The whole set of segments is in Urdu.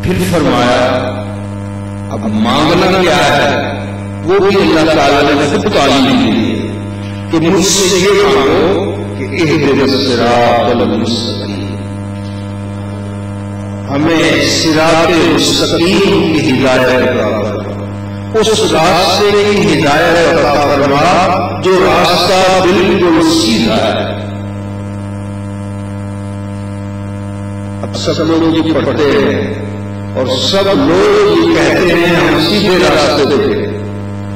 پھر فرمایا اب مانگنا کیا ہے، وہ بھی اللہ تعالیٰ نے خود تعلیم دی کہ مجھ سے یہ مانگو کہ اہدنا الصراط المستقیم، ہمیں صراط مستقیم کی ہدایت عطا فرما، اس راستے کی ہدایت عطا فرما جو راستہ بالکل سیدھا ہے۔ اب سب لوگ یہ پڑھتے ہیں اور سب لوگ یہ کہتے ہیں ہم سیدھے راستے پہ،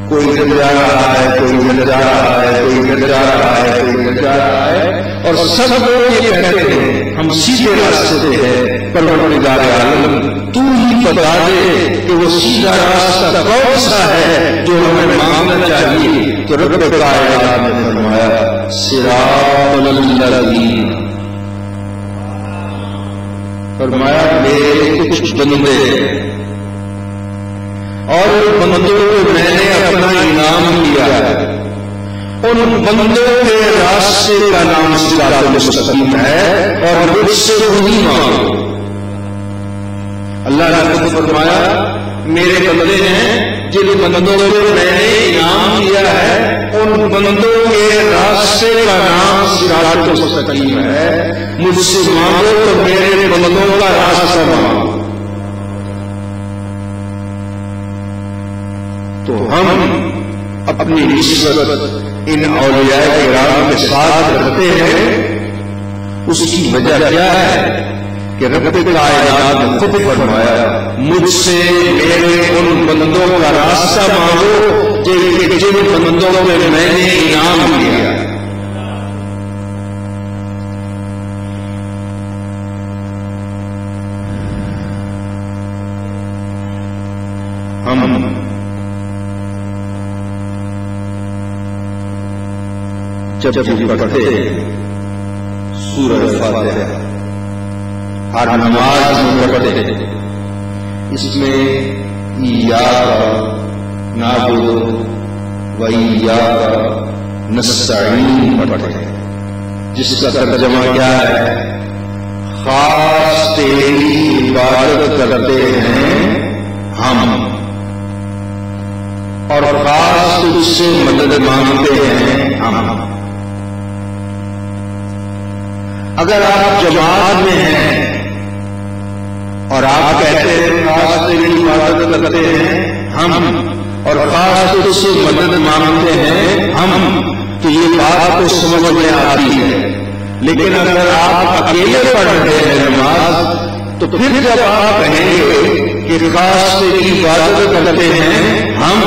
کوئی ادھر جا رہا ہے، کوئی ادھر جا رہا ہے، کوئی ادھر جا رہا ہے، کوئی ادھر جا رہا ہے، اور سب لوگ یہ کہتے ہیں ہم سیدھے راستے پہ ہیں۔ پروردگار عالم تو ہی بتا دے کہ وہ سیدھا راستہ کون سا ہے جو ہمیں مانگنا چاہیے۔ تو رب کائنات نے فرمایا صراط الذین، فرمایا میرے کچھ بندے اور بندوں کو میں نے اپنا انعام دیا ہے، ان بندوں کے راستے کا نام صراط مستقیم ہے اور مجھ سے وہی مانگو۔ اللہ نے خود فرمایا میرے بندے ہیں جن بندوں کو میں نے انعام دیا ہے، ان بندوں کے راستے کا نام صراط مستقیم ہے، مجھ سے مانگو تو میرے بندوں کا راستہ مانگو۔ تو ہم اپنی نسبت ان اولیاء کرام کے ساتھ رکھتے ہیں، اس کی وجہ کیا ہے کہ رب کائنات نے خود فرمایا مجھ سے میرے ان بندوں کا راستہ مانگو جن بندوں کو میں نے انعام دیا۔ ہم جب پڑھتے سورہ فاتحہ ہر نماز میں پڑھتے، اس میں ایاک نعبد و ایاک نستعین پڑھتے، جس کا ترجمہ کیا ہے، خاص تیری عبادت کرتے ہیں ہم اور خاص تجھ سے مدد مانگتے ہیں ہم۔ اگر آپ جماعت میں ہیں اور آپ کہتے ہیں خاص تیری عبادت کرتے ہیں ہم اور خاص تجھ سے مدد مانگتے ہیں ہم، تو یہ بات تو سمجھ میں آتی ہے، لیکن اگر آپ اکیلے پڑھ رہے ہیں نماز تو پھر جب آپ کہیں گے کہ خاص تیری عبادت کرتے ہیں ہم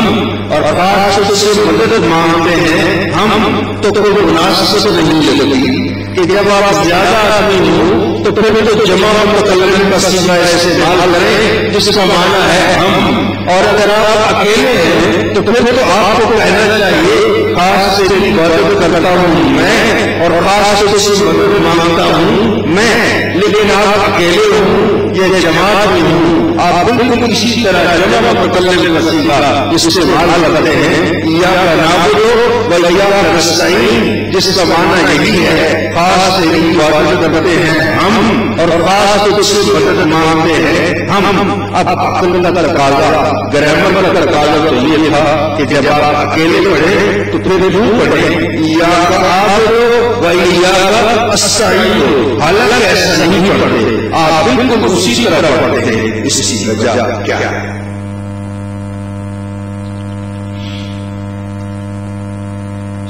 اور خاص تجھ سے مدد مانگتے ہیں ہم، تو کوئی مناسبت نہیں لگتی کہ جب آپ زیادہ آدمی ہوں تو پھر تو جمع متکلم کا صیغہ استعمال کریں جس کا معنی ہے ہم، اور اگر آپ اکیلے ہیں تو پھر تو آپ کو کہنا چاہیے خاص تیری عبادت کرتا ہوں میں اور خاص تجھ سے مدد مانگتا ہوں میں، لیکن آپ اکیلے ہوں یا جماعت میں ہوں، آپ بالکل اسی طرح جمع متکلم کا صیغہ استعمال کرتے ہیں، ایاک نعبد و ایاک نستعین، جس کا معنی یہی ہے خاص تیری عبادت کرتے ہیں ہم اور خاص تجھ سے مدد مانگتے ہیں ہم۔ اب عقل کا تقاضا، گرامر کا تقاضا تو یہ تھا کہ جب آپ اکیلے پڑھیں تو پھر یوں پڑھیں ایاک نعبد و ایاک نستعین، حالانکہ ایسا نہیں پڑھتے، آپ بالکل اسی طرح پڑھتے ہیں۔ اس کی وجہ کیا ہے؟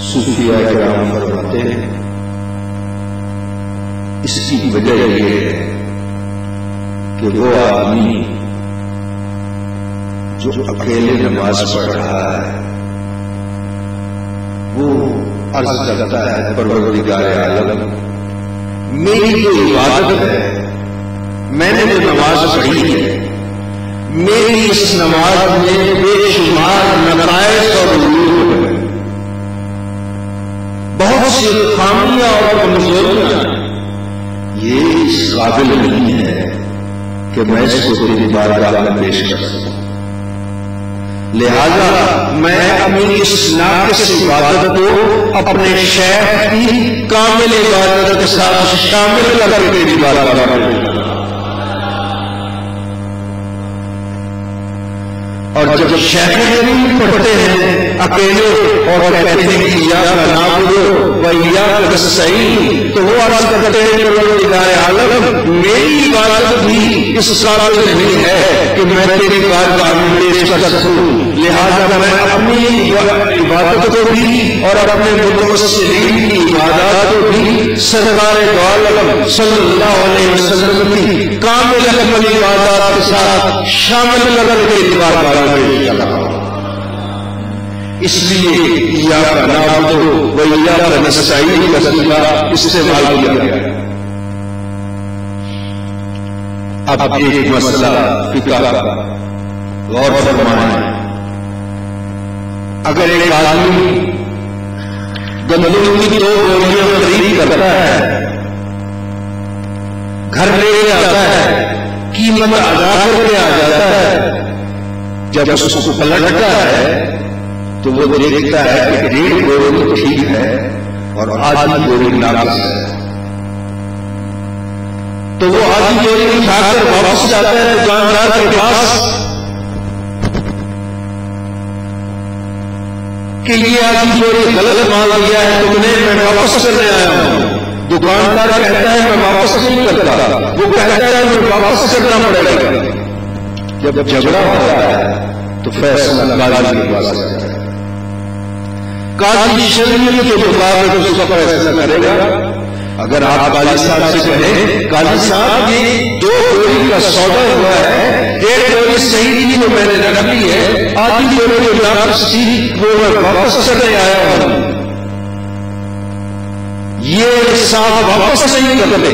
صوفیاء کرام فرماتے ہیں اس کی وجہ یہ ہے کہ وہ آدمی جو اکیلے نماز پڑھ رہا ہے وہ عرض کرتا ہے پروردگار عالم میری جو عبادت ہے، میں نے جو نماز پڑھی ہے، میری اس نماز میں بے شمار نقائص اور عیوب ہیں، بہت سی خامیاں اور کمزوریاں، یہ اس قابل نہیں ہے کہ میں اس کو تیری بارگاہ میں پیش کر سکوں، لہذا میں اپنی اس ناقص عبادت کو اپنے شیخ کی کامل عبادت کے ساتھ شامل کر کے تیری بارگاہ میں پیش کروں۔ اور جب شہر پڑھتے ہیں اکیلے اور کہتے ہیں کہ ایاک نعبد و ایاک نستعین، تو وہ عرض کرتے ہیں پروردگار عالم میری عبادت بھی اس قابل نہیں ہے کہ میں تیری بارگاہ میں پیش کر سکوں، لہذا میں اپنی عبادت کو بھی اور اپنے متوسلین کی عبادات کو بھی سرکار دو عالم صلی اللہ علیہ وسلم کی کامل عملی عبادات کے ساتھ شامل کر کے بارگاہ میں چلا۔ اس لیے ایاک نعبد و ایاک نستعین کا صیغہ استعمال کیا گیا۔ اب ایک مسئلہ فقہ کا غور فرمائیں، اگر ایک آدمی گندم کی 2 بوریاں خرید کرتا ہے، گھر لے آتا ہے، قیمت ادا کر کے آ جاتا ہے، جب اس کو پلٹتا ہے تو وہ دیکھتا ہے کہ 1.5 بوری ٹھیک ہے اور آدھی بوری ناقص ہے، تو وہ آدھی بوری اٹھا کر واپس جاتا ہے دکاندار کے پاس کہ یہ آدھی بوری غلط مال لیا ہے تم نے، میں واپس کرنے آیا ہوں۔ دکاندار کہتا ہے میں واپس نہیں کرتا، وہ کہتا ہے میں واپس کرنا پڑے گا۔ جب جھگڑا ہوتا ہے تو فیصلہ قاضی کے پاس ہے، قاضی شریعت کے مطابق اس کا فیصلہ کرے گا۔ اگر آپ قاضی صاحب سے کہیں قاضی صاحب یہ 2 بوری کا سودا ہوا ہے، 1 بوری صحیح تھی تو میں نے رکھ لی ہے، آدھی بوری جو ناقص تھی وہ میں واپس کرنے آیا ہوں، یہ صاحب واپس نہیں کرتے،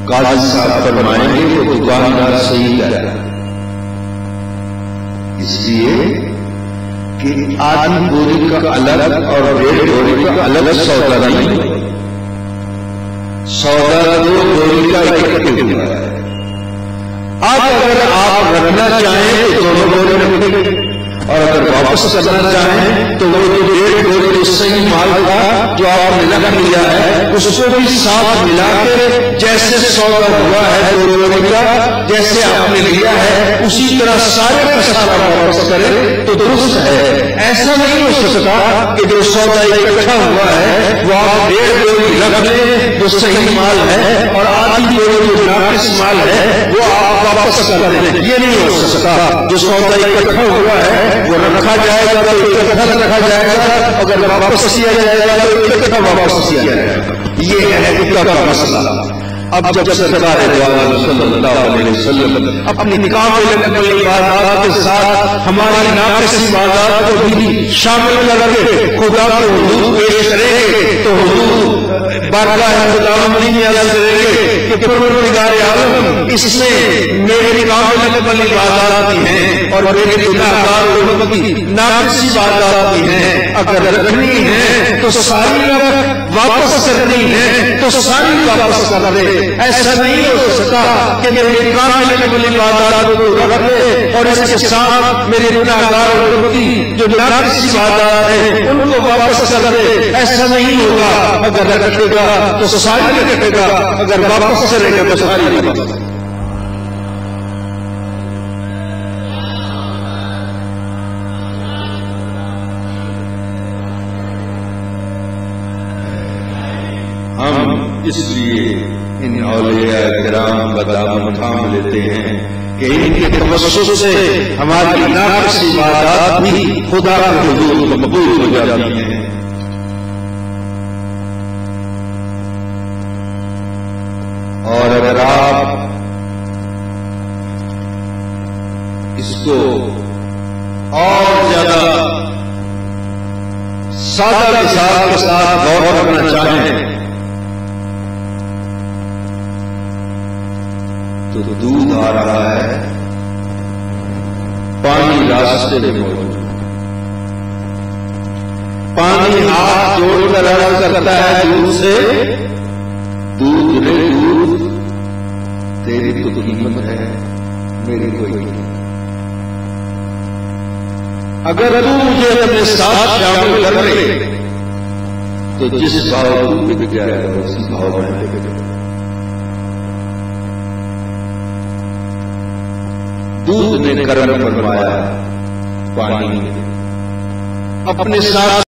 قاضی صاحب فرمائیں گے کہ دکاندار صحیح ہے، اس لیے کہ آدھی بوری کا الگ اور 1.5 بوری کا الگ سودا نہیں، سودا 2 بوری کا اکٹھے ہوا ہے۔ اب اگر آپ رکھنا چاہیں تو 2 بوری رکھیں، اور اگر واپس کرنا چاہیں تو وہ جو 1.5 بوری صحیح مال تھا جو آپ نے رکھ لیا ہے اس کو بھی ساتھ ملا کے جیسے سودا ہوا ہے 2 بوری کا، جیسے آپ نے لیا ہے اسی طرح سارے کا سارا واپس کرے تو درست ہے۔ ایسا نہیں ہو سکتا کہ جو سودا اکٹھا ہوا ہے وہ آپ 1.5 بوری رکھ لیں جو صحیح مال ہے اور آدھی بوری جو ناقص مال ہے وہ آپ واپس کر دیں، یہ نہیں ہو سکتا۔ جو سودا اکٹھا ہوا ہے وہ رکھا جائے گا تو اکٹھا رکھا جائے گا، اگر واپس کیا جائے گا تو اکٹھا واپس کیا جائے گا، یہ ہے فقہ کا مسئلہ۔ اب جب سرکار دو عالم صلی اللہ علیہ وسلم اپنی کامل عملی عبادات کے ساتھ ہماری ناقص عبادات کو بھی شامل کر کے خدا کو حضور پیش کریں گے تو حضور بارگاہ خداوندی میں عرض کریں گے کہ پروردگار عالم اس میں میری کامل عملی عبادات بھی ہیں اور میرے گناہگار امت کی ناقص عبادات بھی ہیں، اگر رکھنی ہے تو ساری رکھ، واپس کرنی ہے تو ساری واپس کر دے۔ ایسا نہیں ہو سکتا کہ میرے کامل عملی عبادات کو رکھ لے اور اس کے ساتھ میرے گناہگار امت کی جو ناقص عبادات ہیں ان کو واپس کر دے، ایسا نہیں ہوگا۔ اگر رکھے گا تو ساری رکھے گا، اگر واپس کرے گا تو ساری واپس۔ ہم اس لیے ان اولیاء کرام کا دامن تھام لیتے ہیں کہ ان کے توسط سے ہماری ناقص عبادات بھی خدا کے حضور میں مقبول ہو جاتی ہیں۔ اور اگر آپ اس کو اور زیادہ سادہ مثال کے ساتھ غور کرنا چاہیں تو دودھ آ رہا ہے، پانی راستے میں موجود، پانی ہاتھ جوڑ کر عرض کرتا ہے دودھ سے، دودھ رے دودھ تیری تو قیمت ہے میری کوئی نہیں، اگر تو مجھے اپنے ساتھ شامل کر لے تو جس بھاؤ تو بک جائے گا اسی بھاؤ میں بک جائے گا۔ دودھ نے کرم فرمایا، پانی نے اپنے ساتھ